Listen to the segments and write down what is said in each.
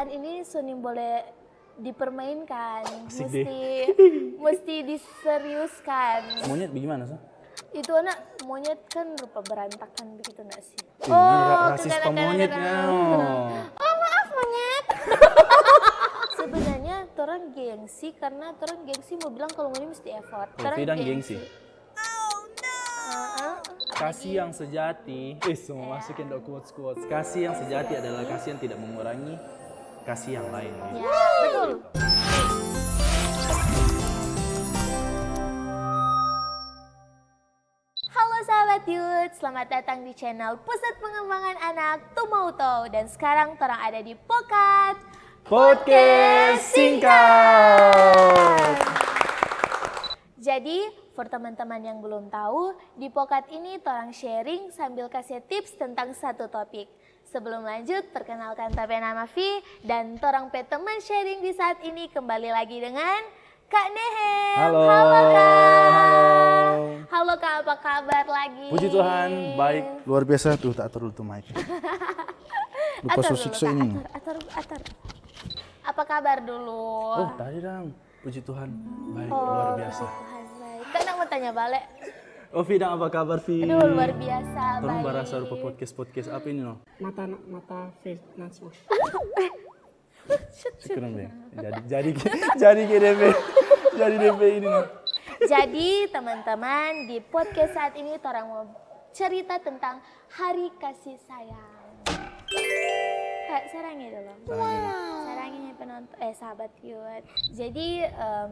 perasaan ini Sunim boleh dipermainkan, mesti diseriuskan. Monyet bagaimana sih? Itu anak monyet kan rupa berantakan begitu nggak sih? Rasis pemonyetnya. Oh maaf monyet. Sebenarnya orang gengsi karena orang gengsi mau bilang kalau ini mesti effort. Tidak gengsi. Uh-uh. Kasih yang sejati, semua masukin quotes. Kasih yang sejati adalah kasih yang tidak mengurangi kasih yang lain. Ya, betul. Halo sahabat Youth, selamat datang di channel Pusat Pengembangan Anak Tumauto. Dan sekarang orang ada di Pokat Podcast Singkat. Jadi, for teman-teman yang belum tahu, di Pokat ini orang sharing sambil kasih tips tentang satu topik. Sebelum lanjut, perkenalkan tapi nama Vi dan torang pe teman sharing di saat ini kembali lagi dengan Kak Nehem. Halo. Kak. Halo Kak, apa kabar lagi? Puji Tuhan, baik. Luar biasa tuh, tak atur dulu mic. Lupa susikso ini. Atur. Apa kabar dulu? Oh, tadi dong. Puji Tuhan, baik, luar biasa. Tuhan baik. Kak nak mau tanya balik. Oh, Vida, apa kabar, Vi? Aduh, luar biasa, Tolong baik. barasa rupa podcast apa ini, no? Mata face Najwa. Syukuran, Be. Jadi DP ini, no? Jadi teman-teman di podcast saat ini orang mau cerita tentang Hari Kasih Sayang. Kak, sarangnya dulu. Sarangnya penonton, sahabat Youth. Jadi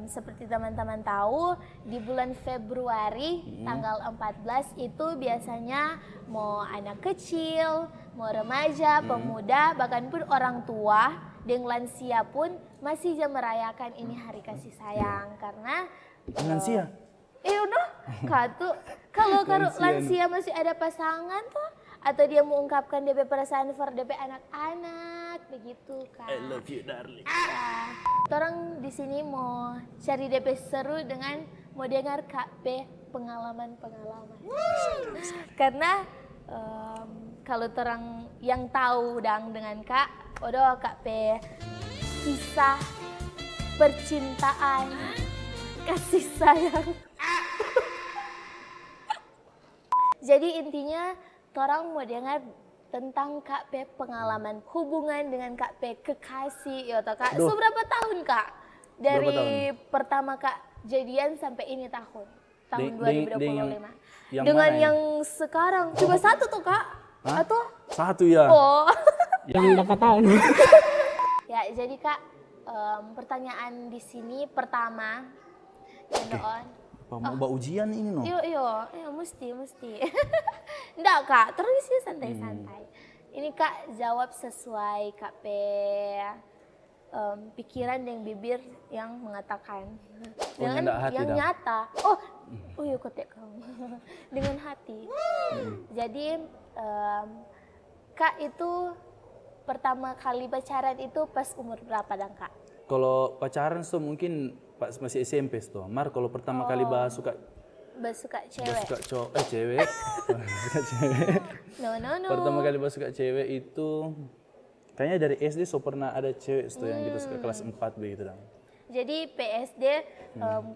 seperti teman-teman tahu di bulan Februari tanggal 14 itu biasanya mau anak kecil, mau remaja, pemuda, bahkan pun orang tua dan lansia pun masih merayakan ini Hari Kasih Sayang karena Lansia? udah, Kak tuh kalau lansia masih ada pasangan tuh atau dia mau ungkapkan DP perasaan for DP anak-anak begitu Kak. I love you, darling. Ya, orang di sini mau cari DP seru dengan mau dengar Kak P pengalaman-pengalaman. Karena kalau orang yang tahu dengan Kak, Kak P kisah percintaan, kasih sayang. Jadi intinya orang mau dengar tentang Kak P pengalaman hubungan dengan Kak P kekasih ya toh Kak. Seberapa tahun Kak? Dari pertama Kak jadian sampai ini tahun 2025. Dengan yang sekarang cuma satu tuh Kak? Hah? Atau satu ya? Oh. Yang berapa tahun? Ya, jadi Kak, pertanyaan di sini pertama, Mau bawa ujian ini, no? Iya, mesti. Enggak Kak, terus sih santai-santai. Ini Kak jawab sesuai Kak P pikiran dan bibir yang mengatakan. Dengan yang nyata. Oh iya kotek kamu. Dengan hati. Jadi Kak itu pertama kali pacaran itu pas umur berapa dong Kak? Kalau pacaran tuh mungkin pas masih SMP tuh. Kalau pertama kali suka cewek. Cewek. No. Pertama kali suka cewek itu kayaknya dari SD pernah ada cewek tuh yang gitu suka kelas 4 begitu dong. Jadi PSD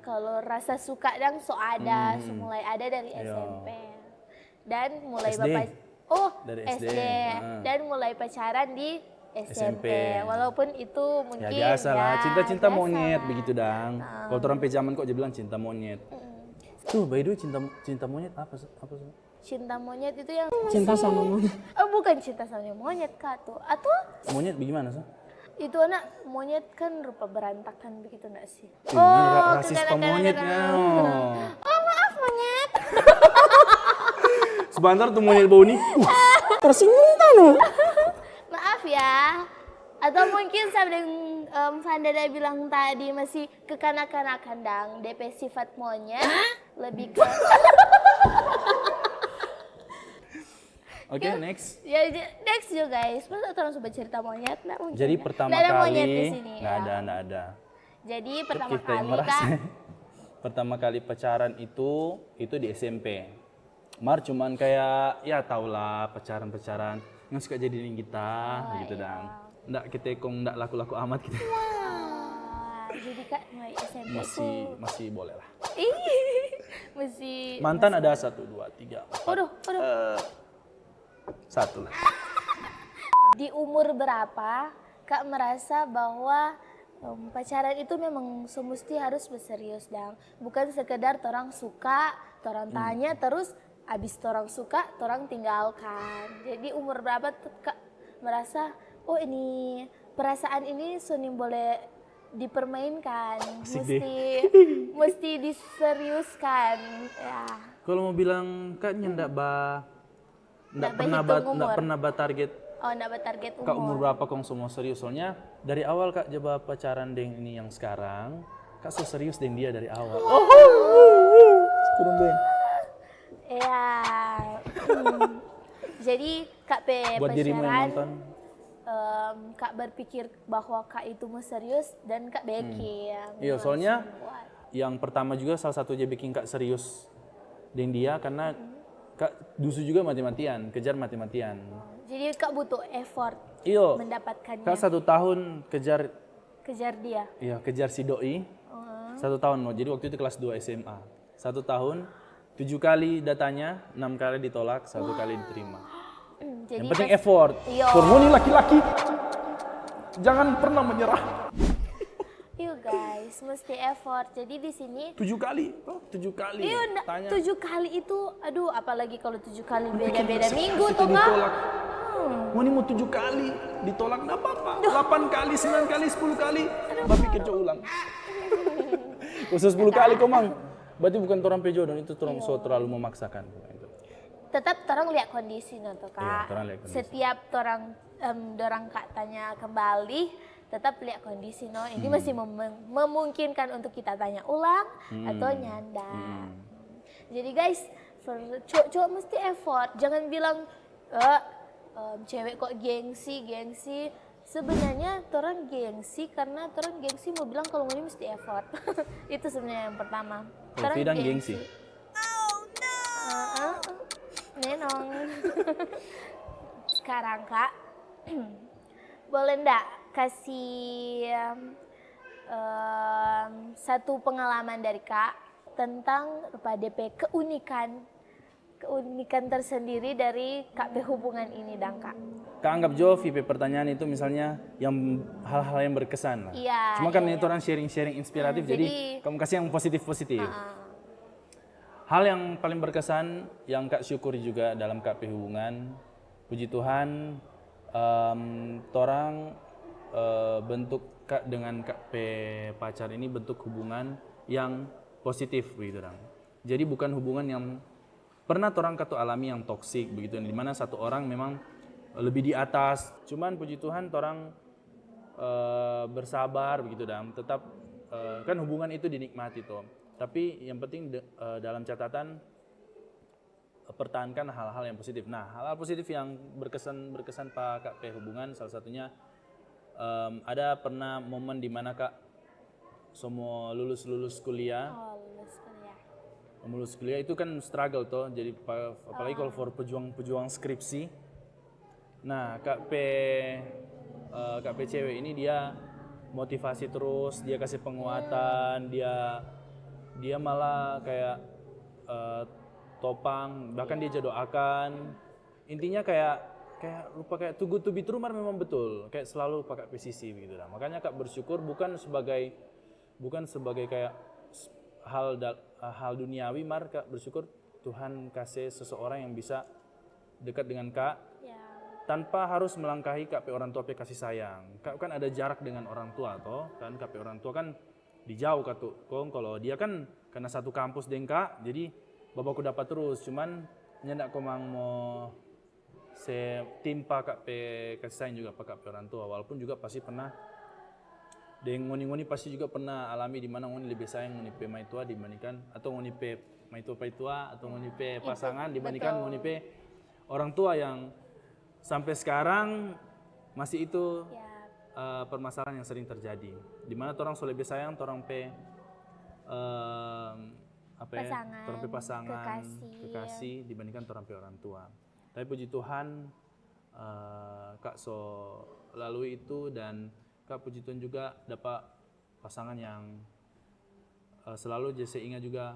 kalau rasa suka dang ada, mulai ada dari SMP. Dan mulai SD. Dari SD. Dan mulai pacaran di SMP. Walaupun itu mungkin ya biasa lah, cinta monyet lah. begitu dang. Kalau orang pejaman kok dia bilang cinta monyet. Tuh, by the way cinta monyet apa sih? Cinta monyet itu yang Cinta sama monyet. Oh, bukan cinta sama monyet Kak tuh. Atau Monyet bagaimana sih? itu anak monyet kan rupa berantakan begitu enggak sih? Rasis pemonyetnya. Oh maaf monyet. Sebentar tuh monyet bau nih. Tersinggung kan lo? Maaf ya. Atau mungkin sampai Vandana bilang tadi masih kekanak-kanakan dang. DP sifat monyet lebih ke. Oke, next. Ya next juga guys. Masa orang coba cerita monyet? Nggak mungkin. Jadi ya? pertama Nggak ada kali monyet di sini. nggak ya. ada. Jadi pertama Kita yang kali merasa. Kak. Pertama kali pacaran itu di SMP. Cuman kayak ya tau lah pacaran yang suka jadiin kita gitu dang. ndak kita kong ndak laku-laku amat kita. Jadi Kak mulai SMP Masih boleh lah. masih Mantan ada 1, 2, 3, 4. Waduh. Satu lah. Di umur berapa Kak merasa bahwa pacaran itu memang semesti harus berserius dang. Bukan sekedar orang suka, orang tanya terus abis orang suka, orang tinggalkan. Jadi umur berapa tuh Kak merasa oh ini perasaan ini sunim boleh dipermainkan, Asik deh. mesti diseriuskan ya. Kalau mau bilang kayaknya ndak pernah target Oh, ndak bertarget Kak umur umur. berapa kong semua serius. Soalnya dari awal Kak coba pacaran deng ini yang sekarang, Kak so serius deng dia dari awal. Kurang deng. Ya. Jadi Kak Buat dirimu yang pacaran nonton, Kak berpikir bahwa Kak itu mau serius dan Kak Becky ya. iya soalnya yang pertama juga salah satu aja bikin Kak serius deng dia karena Kak dusu juga mati-matian, kejar mati-matian. Jadi Kak butuh effort Iyo, mendapatkannya. Kak 1 tahun kejar dia. Iya, kejar si doi. 1 tahun, jadi waktu itu kelas 2 SMA. 1 tahun, 7 kali datanya, 6 kali ditolak, 1 kali diterima. Jadi Yang penting effort. Iya. Hormoni laki-laki, jangan pernah menyerah. Yuk guys, mesti effort. Jadi di sini 7 kali, 7 kali. Tanya. 7 kali itu, aduh apalagi kalau 7 kali beda-beda minggu Itu toh Kak. ditolak. Mau mau 7 kali ditolak enggak apa-apa. 8 kali, 9 kali, 10 kali. Bapak pikir coba ulang. Khusus 10 kali kok mang. Berarti bukan orang pejodoh, itu orang so terlalu memaksakan. Tetap orang lihat kondisi no toh Kak. Iya, torang lihat kondisi. Setiap orang Kak tanya kembali, tetap lihat kondisi no. Ini masih memungkinkan untuk kita tanya ulang atau nyanda. Jadi guys, cowok mesti effort. Jangan bilang cewek kok gengsi. Sebenarnya orang gengsi karena orang gengsi mau bilang kalau ini mesti effort. Itu sebenarnya yang pertama. Kalau Fidan gengsi. Nenong. Sekarang Kak, boleh ndak kasih satu pengalaman dari Kak tentang DP keunikan tersendiri dari KP hubungan ini dang Kak. Kak anggap Jo VP pertanyaan itu misalnya yang hal-hal yang berkesan lah. Iya, Cuma kan iya. itu orang sharing-sharing inspiratif, jadi kamu kasih yang positif-positif. Hal yang paling berkesan yang Kak syukuri juga dalam KP hubungan, puji Tuhan, torang bentuk Kak dengan KP pacar ini bentuk hubungan yang positif begitu dong. Jadi bukan hubungan yang pernah torang katu alami yang toksik begitu, di mana satu orang memang lebih di atas. Cuman puji Tuhan torang bersabar begitu dong. Tetap kan hubungan itu dinikmati toh. Tapi yang penting dalam catatan pertahankan hal-hal yang positif. Nah, hal-hal positif yang berkesan Pak KP hubungan salah satunya ada pernah momen di mana Kak semua lulus kuliah. Lulus kuliah itu kan struggle toh. Jadi apalagi kalau for pejuang skripsi. Nah, KP cewek ini dia motivasi terus, dia kasih penguatan, dia malah kayak topang, bahkan dia doakan. Intinya kayak lupa kayak too good to be true, memang betul. Kayak selalu pakai PCC begitu lah. Makanya Kak bersyukur bukan sebagai kayak hal duniawi, Kak bersyukur Tuhan kasih seseorang yang bisa dekat dengan Kak tanpa harus melangkahi KP orang tua kasih sayang. Kak kan ada jarak dengan orang tua toh, kan KP orang tua kan dijauh Kak Kong. Kalau dia kan karena satu kampus dengan Kak, jadi bapakku dapat terus. Cuman nyendak komang mau timpa KP kasih sayang juga Pak KP orang tua. Walaupun juga pasti pernah ngoni-ngoni pasti juga pernah alami di mana ngoni lebih sayang ngoni pe maitua dibandingkan atau ngoni pe maitua atau ngoni pe pasangan dibandingkan ngoni pe orang tua yang sampai sekarang masih itu permasalahan yang sering terjadi. Di mana orang so lebih sayang orang pe pasangan, kekasih dibandingkan orang pe orang tua. Tapi puji Tuhan Kak so lalui itu, dan Kak puji Tuhan juga dapat pasangan yang selalu Jesse ingat juga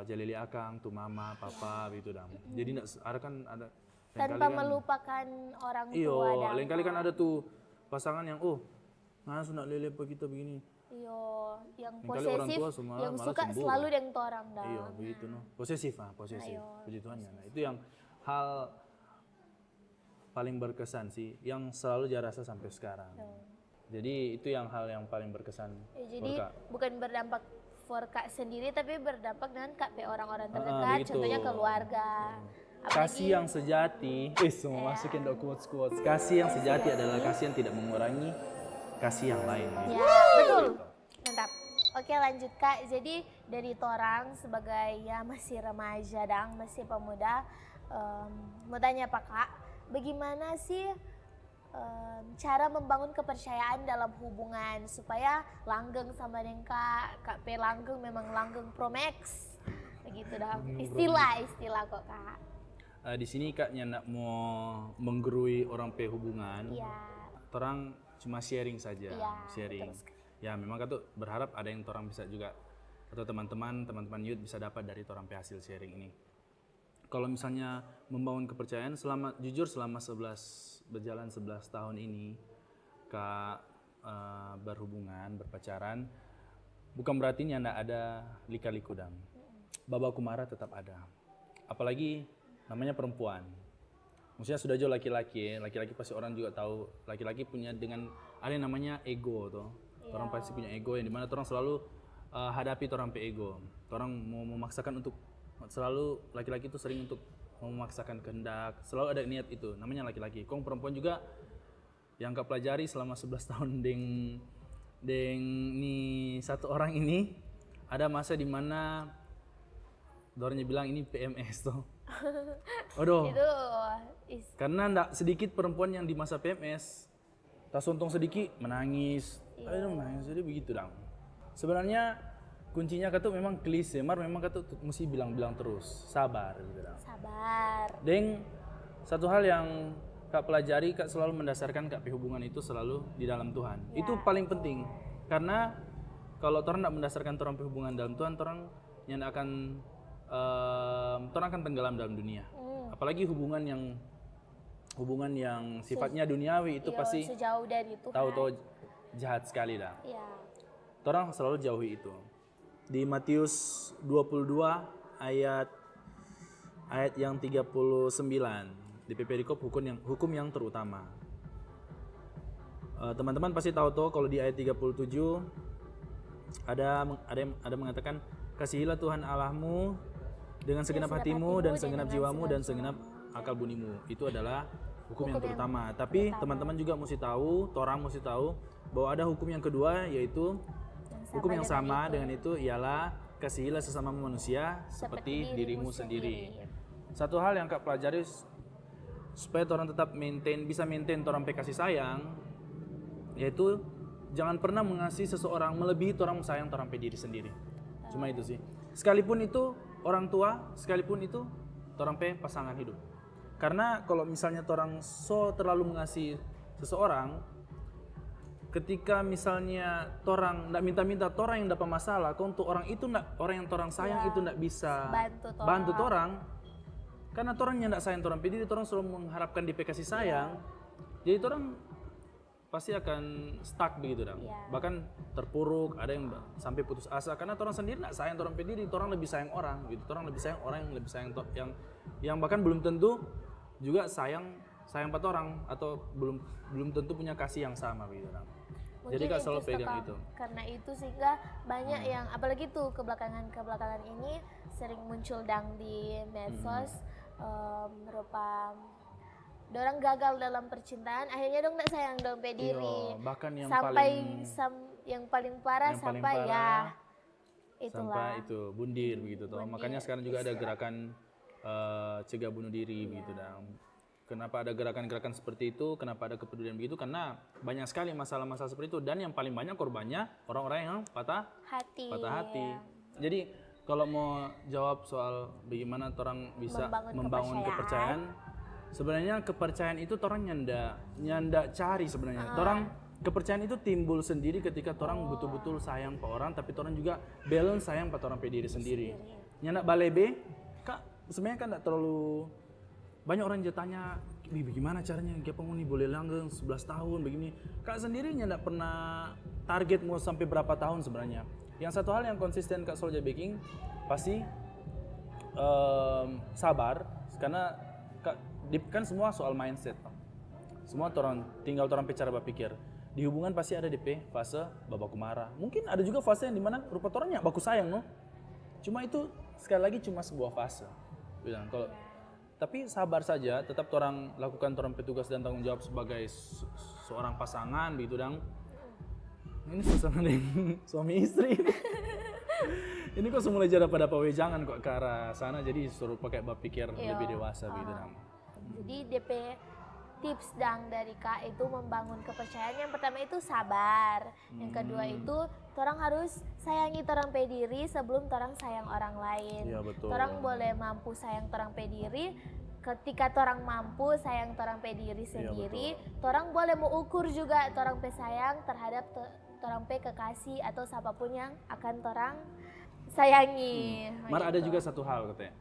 jalili akang, tu mama, papa begitu dam. Jadi ada kan ada lain Tanpa kali kan, melupakan orang iyo, tua dan lain kali kan ada tuh pasangan yang ngana nak lele apa kita begini. iyo yang Lain kali orang posesif, tua semua yang malah suka cemburu. selalu dengan orang dah. Iya begitu no, posesif posesif. Ayo. Puji Tuhan ya. Nah, itu yang hal paling berkesan sih, yang selalu saya rasa sampai sekarang. Jadi itu yang hal yang paling berkesan. Jadi for Kak. bukan berdampak for Kak sendiri, tapi berdampak dengan Kak pe orang-orang terdekat, begitu. contohnya keluarga. Kasih yang sejati, semua masukin dok quotes. Kasih yang sejati adalah kasih yang tidak mengurangi kasih yang lain. Gitu. Ya, betul. Mantap. Oke, lanjut Kak. Jadi dari torang sebagai ya masih remaja dang, masih pemuda, mau tanya Pak Kak, bagaimana sih cara membangun kepercayaan dalam hubungan supaya langgeng sama dengan Kak P langgeng memang langgeng Promax. Begitu dah. Istilah kok Kak. Di sini Kaknya nak mau menggurui orang pe hubungan. Iya. Orang cuma sharing saja, Iya, sharing. betul sekali. Ya memang Kak tuh berharap ada yang orang bisa juga, atau teman-teman youth bisa dapat dari orang pe hasil sharing ini. Kalau misalnya membangun kepercayaan, jujur selama berjalan 11 tahun ini Kak berhubungan, berpacaran, bukan berarti ndak ada lika-liku dam. Babaku marah tetap ada. Apalagi namanya perempuan. Maksudnya sudah jauh laki-laki pasti orang juga tahu, laki-laki punya ada yang namanya ego tuh. Orang pasti punya ego yang dimana orang selalu hadapi orang pe ego. Orang mau memaksakan untuk selalu, laki-laki itu sering untuk memaksakan kehendak, selalu ada niat itu, namanya laki-laki. Kong perempuan juga yang Kak pelajari selama 11 tahun deng ni satu orang ini, ada masa dimana dorangnya bilang ini PMS tuh. Aduh. Itu Karena ndak sedikit perempuan yang di masa PMS, tak sontong sedikit menangis. Aduh menangis, jadi begitu dong. Sebenarnya kuncinya Kak tuh memang klise, memang Kak tuh mesti bilang-bilang terus, sabar gitu dong. sabar. Deng, satu hal yang Kak pelajari, Kak selalu mendasarkan Kak hubungan itu selalu di dalam Tuhan. Itu paling penting. Karena kalau orang tidak mendasarkan orang hubungan dalam Tuhan, orang yang akan tenggelam dalam dunia. Apalagi hubungan yang sifatnya duniawi itu pasti sejauh dari Tuhan. tahu-tahu jahat sekali dah. Iya. Orang selalu jauhi itu. Di Matius 22 ayat yang 39 di perikop hukum yang terutama. Teman-teman pasti tahu kalau di ayat 37 ada mengatakan kasihilah Tuhan Allahmu dengan segenap hatimu dan segenap jiwamu dan segenap akal bunimu. Itu adalah hukum yang terutama. Tapi teman-teman juga mesti tahu, orang mesti tahu bahwa ada hukum yang kedua, yaitu hukum yang sama dengan itu ialah kasihilah sesama manusia seperti dirimu sendiri. Satu hal yang Kak pelajari supaya orang tetap bisa maintain orang kasih sayang, yaitu jangan pernah mengasihi seseorang melebihi orang sayang orang diri sendiri. Cuma itu sih. Sekalipun itu orang tua, sekalipun itu orang pasangan hidup. Karena kalau misalnya orang terlalu mengasihi seseorang, ketika misalnya orang ndak minta-minta orang yang dapat masalah, kok untuk orang itu orang yang orang sayang itu ndak bisa bantu orang, karena orang yang ndak sayang orang pediri, orang selalu mengharapkan DP kasih sayang, jadi orang pasti akan stuck begitu dong. Bahkan terpuruk, ada yang sampai putus asa karena orang sendiri ndak sayang orang pediri, orang lebih sayang orang gitu, orang lebih sayang orang yang lebih sayang yang bahkan belum tentu juga sayang pada orang atau belum tentu punya kasih yang sama gitu dong. Jadi Kak selalu pegang itu. Karena itu sehingga banyak yang apalagi tuh kebelakangan ini sering muncul di medsos berupa dorang gagal dalam percintaan, akhirnya dong nggak sayang dong pediri. Bahkan yang yang paling parah itulah. Sampai itu bundir begitu toh. Makanya sekarang juga ada gerakan cegah bunuh diri begitu dong. Kenapa ada gerakan-gerakan seperti itu? Kenapa ada kepedulian begitu? Karena banyak sekali masalah-masalah seperti itu, dan yang paling banyak korbannya orang-orang yang patah hati. Ya. Jadi kalau mau jawab soal bagaimana orang bisa membangun kepercayaan, sebenarnya kepercayaan itu orang nyanda cari sebenarnya. Orang kepercayaan itu timbul sendiri ketika orang betul-betul sayang ke orang, tapi orang juga balance sayang pada orang pe diri sendiri. Nyanda balebe, kak sebenarnya kan tidak terlalu banyak orang yang tanya, bagaimana caranya kayak penghuni boleh langgeng 11 tahun begini. Kak sendiri nyanda pernah target mau sampai berapa tahun sebenarnya. Yang satu hal yang konsisten Kak Solja Baking pasti sabar, karena kan semua soal mindset. Semua tinggal orang cara berpikir. Di hubungan pasti ada DP fase babaku marah. Mungkin ada juga fase yang dimana rupa orangnya baku sayang no. Cuma itu sekali lagi cuma sebuah fase. Bilang kalau tapi sabar saja, tetap orang lakukan orang petugas dan tanggung jawab sebagai seorang pasangan begitu dang. Ini suasana dengan suami istri. Ini kok semula jara pada pawejangan kok ke arah sana, jadi suruh pakai berpikir lebih dewasa begitu dang. Jadi DP tips dang dari Kak itu membangun kepercayaan. Yang pertama itu sabar. Yang kedua itu orang harus sayangi orang pe diri sebelum orang sayang orang lain. Iya, betul. Orang boleh mampu sayang orang pe diri. Ketika orang mampu sayang orang pe diri sendiri, orang boleh mengukur juga orang pe sayang terhadap orang pe kekasih atau siapapun yang akan orang sayangi. Mar ada juga satu hal katanya.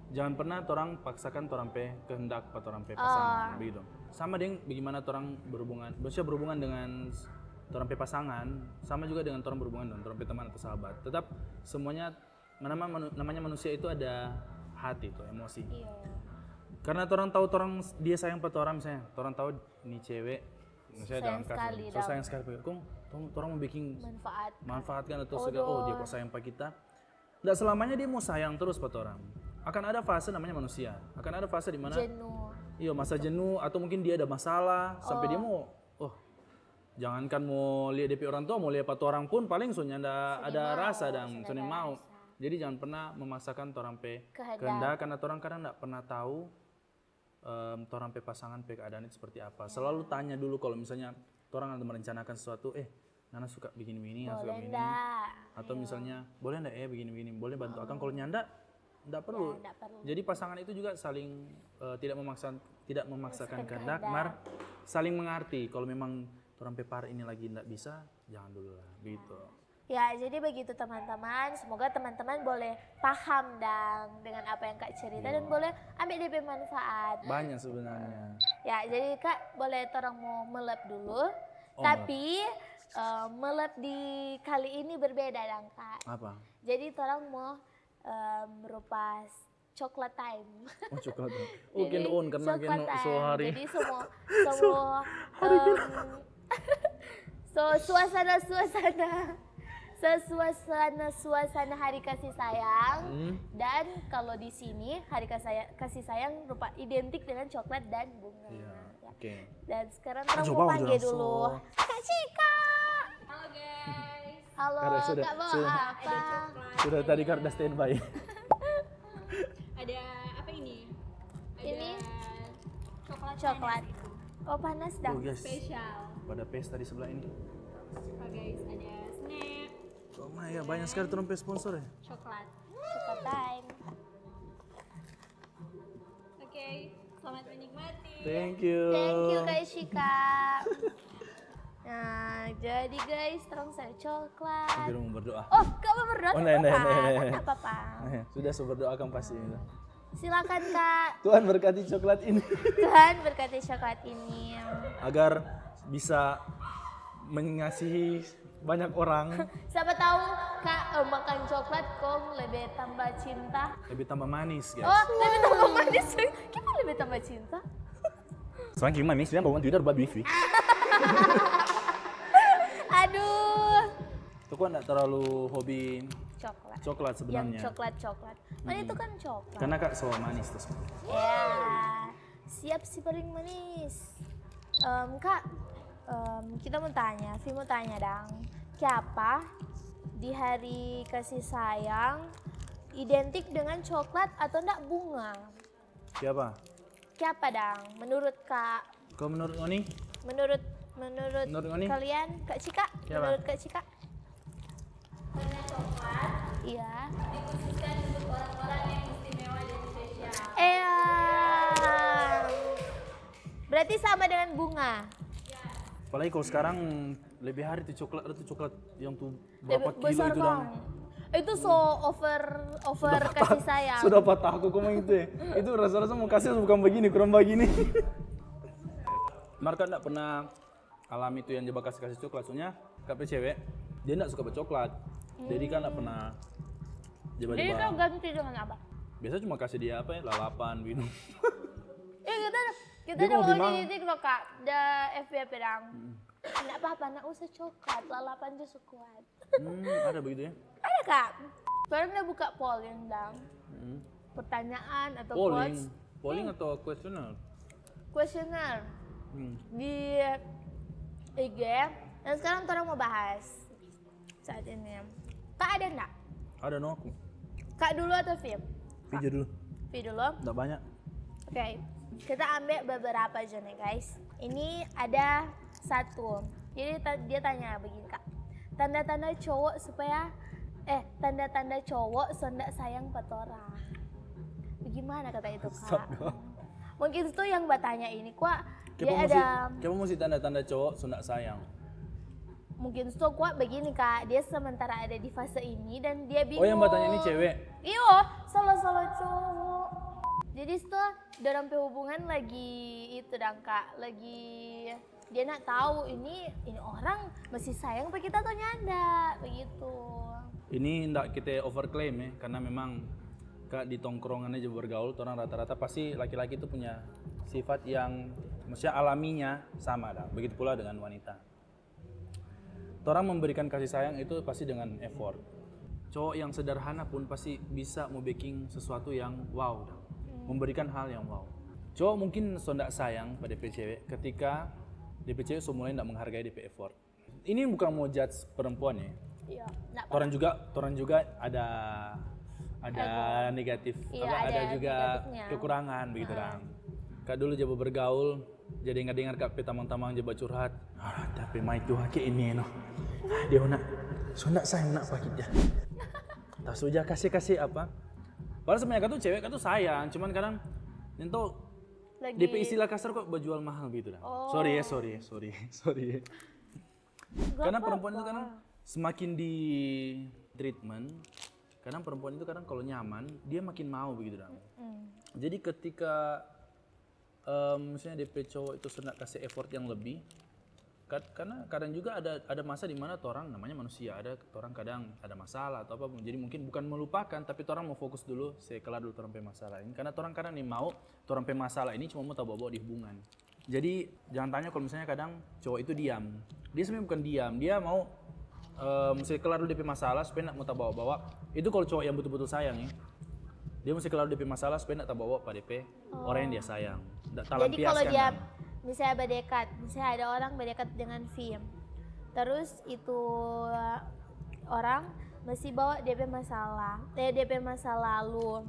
Jangan pernah orang paksakan orang pe kehendak pada orang pe pasangan begitu. Sama dengan bagaimana orang berhubungan dengan orang pe pasangan, sama juga dengan orang berhubungan dengan orang pe teman atau sahabat. Tetap semuanya namanya manusia itu ada hati tuh, emosi. Iya. Karena orang tahu dia sayang pada orang misalnya, orang tahu ini cewek misalnya dalam kasus sayang sekali kok orang mau bikin manfaatkan atau segala dia kok sayang pada kita. Tidak selamanya dia mau sayang terus pada orang. Akan ada fase namanya manusia. Akan ada fase di mana Jenuh. iya masa jenuh atau mungkin dia ada masalah sampai dia mau jangankan mau lihat DP orang tua, mau lihat pada orang pun paling soalnya ada rasa dan soalnya mau. Jadi jangan pernah memaksakan orang pe kehendak karena orang kadang tidak pernah tahu orang pe pasangan pe keadaan itu seperti apa. Selalu tanya dulu kalau misalnya orang ada merencanakan sesuatu, Nana suka begini-begini, suka begini. Atau misalnya, boleh enggak begini-begini, boleh bantu akan kalau nyanda enggak perlu. Jadi pasangan itu juga saling tidak memaksakan kehendak, saling mengerti. Kalau memang orang pe par ini lagi enggak bisa, jangan dulu lah, gitu. Ya, jadi begitu teman-teman. Semoga teman-teman boleh paham dengan apa yang Kak cerita dan boleh ambil DP manfaat. Banyak sebenarnya. Ya, jadi Kak boleh orang mau melep dulu. Tapi melep di kali ini berbeda dong Kak. Apa? Jadi orang mau berupa coklat time. Oh, coklat. Karena sehari. Jadi semua suasana hari kasih sayang. Dan kalau di sini hari kasih sayang rupa identik dengan coklat dan bunga. Iya, oke. Dan sekarang kita mau panggil dulu Kak Cika. Halo guys. Halo Kak bawa apa? Sudah tadi karena standby. Ada apa ini? Ini coklat. Oh panas dah. Guys. Spesial. Pada pesta di sebelah ini. Oh guys, ada snack, Oh ya banyak sekali tuh sponsor ya. coklat. Coklat time. Oke, selamat menikmati. Thank you. Thank you Kak Cika. Nah, jadi guys, terus saya coklat. Kita mau berdoa. Oh, Kak mau berdoa? Oh, Nggak nah. apa-apa. Nggak apa-apa. Sudah berdoakan pasti. Silakan Kak. Tuhan berkati coklat ini. Tuhan berkati coklat ini. Agar bisa mengasihi banyak orang. Siapa tahu Kak makan coklat kok lebih tambah cinta. Lebih tambah manis guys. Oh, lebih tambah manis. Gimana lebih tambah cinta? Soalnya gimana nih, bawa Twitter buat wifi. Aduh. Itu kok enggak terlalu hobi Coklat sebenarnya. Yang coklat. Mana itu kan coklat. Karena Kak selalu manis terus. Ya, siap si paling manis. Kak, kita mau tanya, Vi mau tanya dang. Siapa di hari kasih sayang identik dengan coklat atau enggak bunga? Siapa? Siapa dang? Menurut Kak? Kalau menurut Ngoni? Menurut Ngoni? kalian, Kak Cika? Siapa? Menurut Kak Cika? Warna coklat. Iya. Dikhususkan untuk orang-orang yang istimewa dan spesial. Berarti sama dengan bunga. Apalagi kalau sekarang lebih hari tuh coklat yang tuh berapa Lebih kilo besar itu kan. Itu so over kasih sayang. Sudah patah aku ngomong itu ya. Itu rasa-rasa mau kasih bukan begini, kurang begini. Marka enggak pernah alami itu yang dia kasih coklat. Soalnya KP cewek, dia enggak suka bercoklat. Jadi kan enggak pernah Jadi kau jeba-jeba. ganti dengan apa? Biasa cuma kasih dia apa ya, lalapan, minum. Ya kita Dia ada mau mau dimang. di TikTok kak, ada FB pedang. Enggak apa-apa, enggak usah coklat, lalapan justru kuat. Ada begitu ya? Ada kak. Sekarang udah buka polling dong. Pertanyaan atau Polling. quotes. Polling atau kuesioner? Kuesioner di IG. Dan sekarang orang mau bahas saat ini. Kak ada enggak? Ada no aku. Kak dulu atau Vim? Video dulu. Vi dulu. Enggak banyak. Oke, kita ambil beberapa aja nih guys. Ini ada satu. Jadi dia tanya begini kak. Tanda-tanda cowok supaya tanda-tanda cowok sondak sayang petora. Bagaimana kata itu kak? Mungkin itu yang bertanya ini kuat. Dia ada Kamu mesti tanda-tanda cowok sundak sayang. mungkin itu kuat begini kak. Dia sementara ada di fase ini dan dia bingung. Oh yang bertanya ini cewek? Iyo, salah cowok. Jadi setelah dalam hubungan lagi itu dong kak, lagi dia nak tahu ini orang masih sayang apa kita atau nyanda begitu. Ini ndak kita overclaim ya, karena memang kak di tongkrongan aja bergaul, orang rata-rata pasti laki-laki itu punya sifat yang maksudnya alaminya sama dah. Begitu pula dengan wanita. Orang memberikan kasih sayang itu pasti dengan effort. Cowok yang sederhana pun pasti bisa mau baking sesuatu yang wow, memberikan hal yang wow. Cowok mungkin sondak sayang pada DP cewek ketika DP cewek mulai tidak menghargai DP effort. Ini bukan mau judge perempuan ya. Iya, nak Orang juga ada negatif, Iya, ada ada juga negatifnya. kekurangan begitu kan. Kak dulu jaba bergaul, jadi nggak dengar kak tamang-tamang jaba curhat. Tapi mai tuh hake ini no. Dia nak, sondak sayang nak pakit dia. Tak suja kasih apa. Padahal sebenarnya kak tuh cewek kak tuh sayang, cuman kadang nyentuh lagi DP istilah kasar kok berjual mahal gitu dah. Sorry ya. Karena perempuan itu kadang semakin di treatment, kadang perempuan itu kadang kalau nyaman dia makin mau begitu dah. Jadi ketika misalnya DP cowok itu senang kasih effort yang lebih, karena kadang juga ada masa di mana orang namanya manusia, ada orang kadang ada masalah atau apa, jadi mungkin bukan melupakan tapi orang mau fokus dulu, saya kelar dulu orang masalah ini, karena orang kadang nih mau orang masalah ini cuma mau tahu bawa di hubungan. Jadi jangan tanya kalau misalnya kadang cowok itu diam, dia sebenarnya bukan diam, dia mau mesti kelar dulu DP masalah supaya nak mau tahu bawa. Itu kalau cowok yang betul-betul sayang ya, dia mesti kelar DP masalah supaya nak tahu bawa pada DP orang yang dia sayang. Jadi kalau dia misalnya misalnya ada orang berdekat dengan Vim, terus itu orang masih bawa DP masa lalu,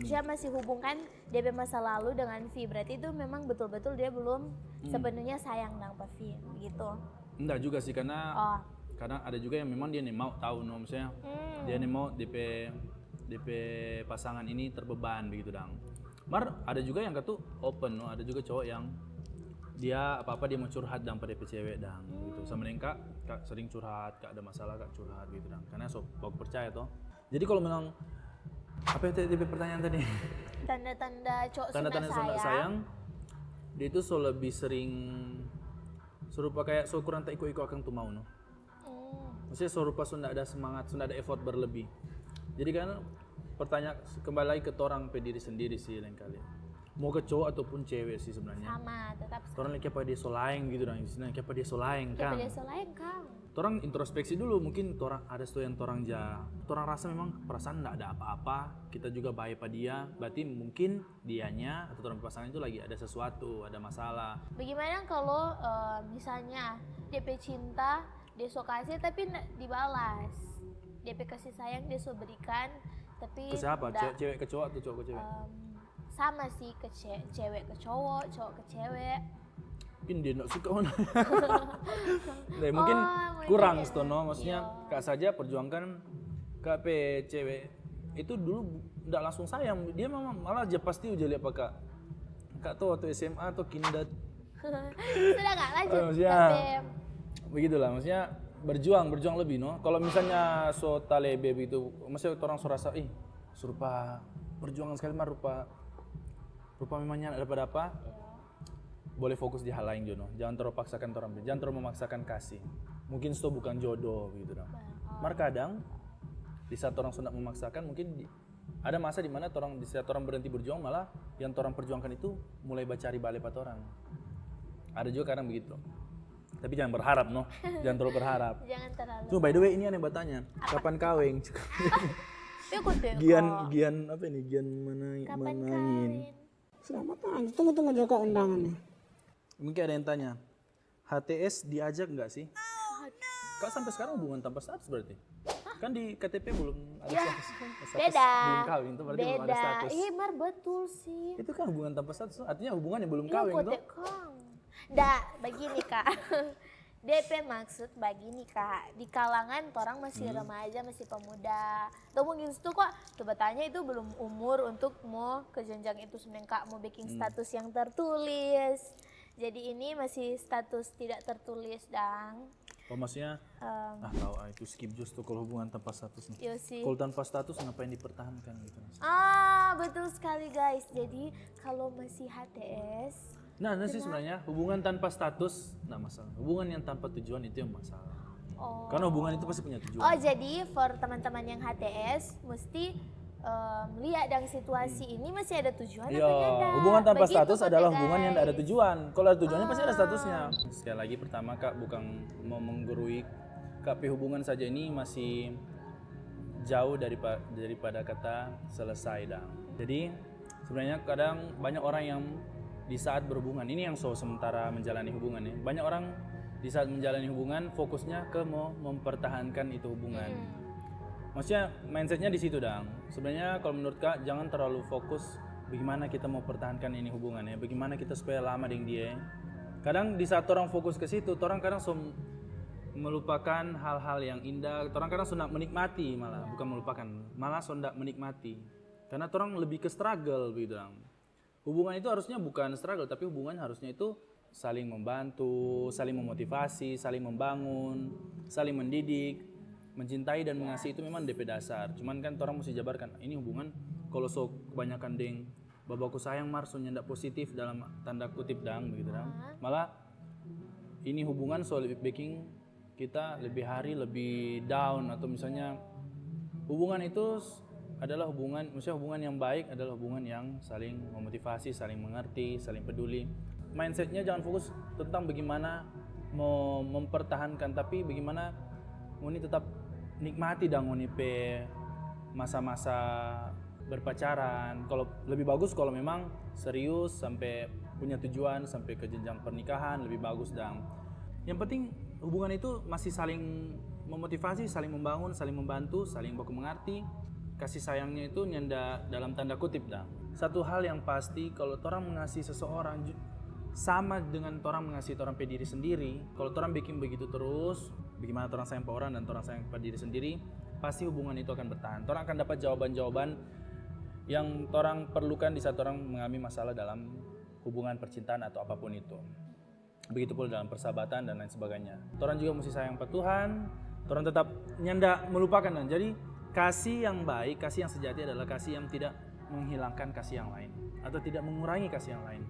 dia masih hubungkan DP masa lalu dengan V, berarti itu memang betul-betul dia belum sepenuhnya sayang dengan Vim gitu. Enggak juga sih, karena kadang ada juga yang memang dia nih mau tahu no, misalnya dia nih mau DP pasangan ini terbeban begitu dong. Mar ada juga yang tuh open no, ada juga cowok yang dia apa dia mau curhat dang pada DP cewek dang gitu. Sama dengan kak sering curhat, kak ada masalah kak curhat gitu dang. Karena aku percaya toh. Jadi kalau memang apa itu DP pertanyaan tadi? Tanda-tanda cowok Tanda-tanda sondak sayang, dia itu so lebih sering serupa kayak so kurang tak ikut akan tuh mau no. Maksudnya serupa sudah ada semangat, sudah ada effort berlebih. Jadi kan pertanyaan kembali lagi ke orang pe diri sendiri sih lain kali. Mau ke cowok ataupun cewek sih sebenarnya. sama, tetap sama. Orang lagi apa dia solaeng gitu dong, istilahnya kayak apa dia solaeng kan. Dia selain kang. Orang introspeksi dulu, mungkin orang ada sesuatu yang orang rasa memang perasaan enggak ada apa-apa, kita juga baik pada dia, berarti mungkin dianya atau orang pasangan itu lagi ada sesuatu, ada masalah. Bagaimana kalau misalnya DP cinta dia so kasih tapi nggak dibalas, DP kasih sayang dia so berikan tapi Ke siapa? nggak, Cewek ke cowok atau cowok ke cewek? sama sih ke cewek ke cowok ke cewek. Mungkin dia nggak suka mana. Nah, mungkin kurang stono, maksudnya kak saja perjuangkan KP cewek itu dulu nggak langsung sayang, dia memang malah aja pasti udah lihat apa kak tuh waktu SMA atau kinder Sudah nggak lanjut. Maksudnya Tapi begitulah, maksudnya berjuang lebih no. Kalau misalnya so talebe begitu, maksudnya orang so rasa serupa perjuangan sekali mah rupa memangnya ada pada apa. Boleh fokus di hal lain Jono. Jangan terlalu paksakan orang, jangan terlalu memaksakan kasih. Mungkin itu bukan jodoh gitu dong. Mar kadang di saat orang sudah memaksakan mungkin ada masa di mana di saat orang berhenti berjuang malah yang orang perjuangkan itu mulai bacari balik pada orang. Ada juga kadang begitu. Tapi jangan berharap no. Jangan terlalu berharap. jangan terlalu. Cuma by the way ini aneh bertanya. Kapan kawin? Ikut deh. Gian apa ini? Gian Kapan manangin. kawin? Selamat aja, tunggu juga undangannya. Mungkin ada yang tanya, HTS diajak nggak sih? Kak sampai sekarang hubungan tanpa status berarti? Kan di KTP belum ada Ya, status. beda. Belum kawin itu berarti belum ada Beda. status. Iya, Mar betul sih. Itu kan hubungan tanpa status, artinya hubungan yang belum Iya, kawin kok tuh. dek, Kang. Begini Kak. DP maksud begini Kak, di kalangan orang masih remaja, masih pemuda. Tuh mungkin itu kok coba tanya itu belum umur untuk mau ke jenjang itu sebenarnya Kak, mau bikin status yang tertulis. Jadi ini masih status tidak tertulis dang. Oh maksudnya, tahu itu skip just tuh kalau hubungan tanpa status nih. Iya sih. Kalau tanpa status ngapain dipertahankan gitu. Betul sekali guys. Jadi kalau masih HTS, Nah sih sebenarnya hubungan tanpa status nggak masalah. Hubungan yang tanpa tujuan itu yang masalah. Karena hubungan itu pasti punya tujuan. jadi for teman-teman yang HTS mesti lihat dan situasi ini masih ada tujuan Iya, atau tidak. hubungan tanpa Begitu status kok, adalah guys. hubungan yang tidak ada tujuan. Kalau ada tujuannya pasti ada statusnya. Sekali lagi pertama Kak bukan mau menggurui Kak, hubungan saja ini masih jauh daripada kata selesai dong. Jadi sebenarnya kadang banyak orang yang di saat berhubungan ini yang sementara menjalani hubungan ya. Banyak orang di saat menjalani hubungan fokusnya ke mau mempertahankan itu hubungan. Maksudnya mindsetnya di situ dong. Sebenarnya kalau menurut Kak jangan terlalu fokus bagaimana kita mau pertahankan ini hubungannya, bagaimana kita supaya lama dengan dia. Kadang di saat orang fokus ke situ, orang kadang melupakan hal-hal yang indah. Orang kadang sudah menikmati malah, bukan melupakan, malah sudah menikmati. Karena orang lebih ke struggle gitu dong. Hubungan itu harusnya bukan struggle, tapi hubungan harusnya itu saling membantu, saling memotivasi, saling membangun, saling mendidik. Mencintai dan mengasihi itu memang DP dasar. Cuman kan orang mesti jabarkan ini hubungan kalau kebanyakan deng babaku sayang marsunya ndak positif dalam tanda kutip dang begitu dang. Malah ini hubungan lebih baking kita lebih hari lebih down atau misalnya hubungan itu adalah misalnya hubungan yang baik adalah hubungan yang saling memotivasi, saling mengerti, saling peduli. Mindsetnya jangan fokus tentang bagaimana mau mempertahankan tapi bagaimana mau ini tetap nikmati dong pe masa-masa berpacaran. Kalau lebih bagus kalau memang serius sampai punya tujuan sampai ke jenjang pernikahan lebih bagus dong. Yang penting hubungan itu masih saling memotivasi, saling membangun, saling membantu, saling baku mengerti. Kasih sayangnya itu nyanda dalam tanda kutip dong. Satu hal yang pasti kalau orang mengasihi seseorang sama dengan orang mengasihi orang pada diri sendiri. Kalau orang bikin begitu terus, bagaimana orang sayang pada orang dan orang sayang pada diri sendiri, pasti hubungan itu akan bertahan. Orang akan dapat jawaban-jawaban yang orang perlukan di saat orang mengalami masalah dalam hubungan percintaan atau apapun itu. Begitu pula dalam persahabatan dan lain sebagainya. Orang juga mesti sayang pada Tuhan. Orang tetap nyanda melupakan dan jadi kasih yang baik, kasih yang sejati adalah kasih yang tidak menghilangkan kasih yang lain atau tidak mengurangi kasih yang lain.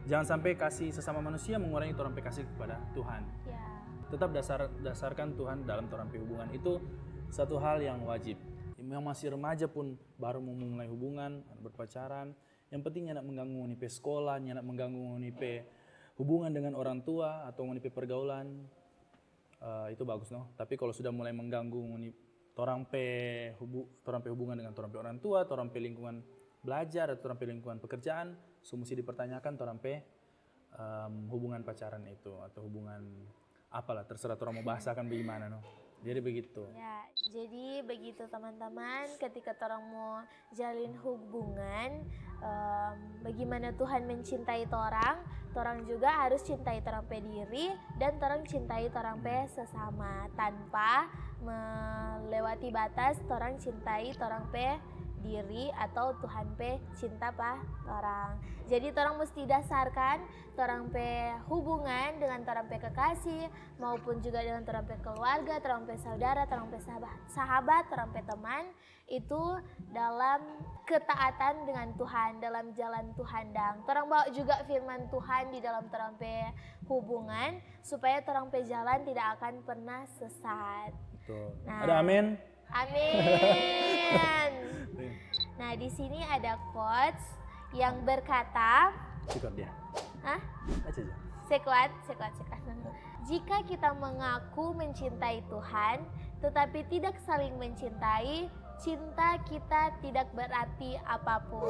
Jangan sampai kasih sesama manusia mengurangi orang kasih kepada Tuhan. Ya. Tetap dasarkan Tuhan dalam orang hubungan itu satu hal yang wajib. Yang masih remaja pun baru memulai hubungan, berpacaran, yang penting nak mengganggu nipe sekolah, nak mengganggu nipe hubungan dengan orang tua atau nipe pergaulan, itu bagus no. Tapi kalau sudah mulai mengganggu orang pe hubungan dengan orang tua, orang pe lingkungan belajar atau orang pe lingkungan pekerjaan, mesti dipertanyakan orang pe hubungan pacaran itu atau hubungan apalah terserah orang mau bahasakan bagaimana no. Jadi begitu. Ya, jadi begitu teman-teman, ketika orang mau jalin hubungan, bagaimana Tuhan mencintai orang juga harus cintai orang pe diri dan orang cintai orang pe sesama tanpa melewati batas orang cintai orang pe diri atau Tuhan pe cinta pa orang. Jadi orang mesti dasarkan orang pe hubungan dengan orang pe kekasih maupun juga dengan orang pe keluarga, orang pe saudara, orang pe sahabat, orang pe teman itu dalam ketaatan dengan Tuhan, dalam jalan Tuhan dang. Orang bawa juga firman Tuhan di dalam orang pe hubungan supaya orang pe jalan tidak akan pernah sesat. Betul. Nah. Ada amin? Amin. Nah, di sini ada quotes yang berkata, Sikap dia. Hah? Baca aja. Sekuat. Jika kita mengaku mencintai Tuhan, tetapi tidak saling mencintai, cinta kita tidak berarti apapun.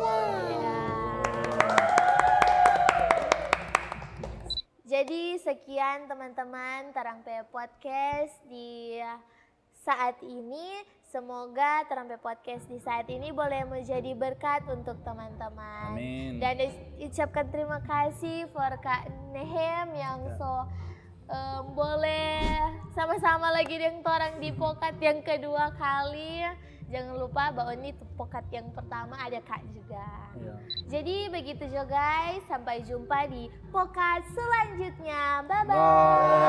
Ya. Jadi sekian teman-teman Tarang Pe Podcast di saat ini. Semoga Tarang Pe Podcast di saat ini boleh menjadi berkat untuk teman-teman. Amin. Dan ucapkan terima kasih for Kak Nehem yang boleh sama-sama lagi dengan orang di podcast yang kedua kali. Jangan lupa bahwa ini podcast yang pertama ada Kak juga. Iya. Jadi begitu juga guys, sampai jumpa di podcast selanjutnya. Bye-bye. Bye.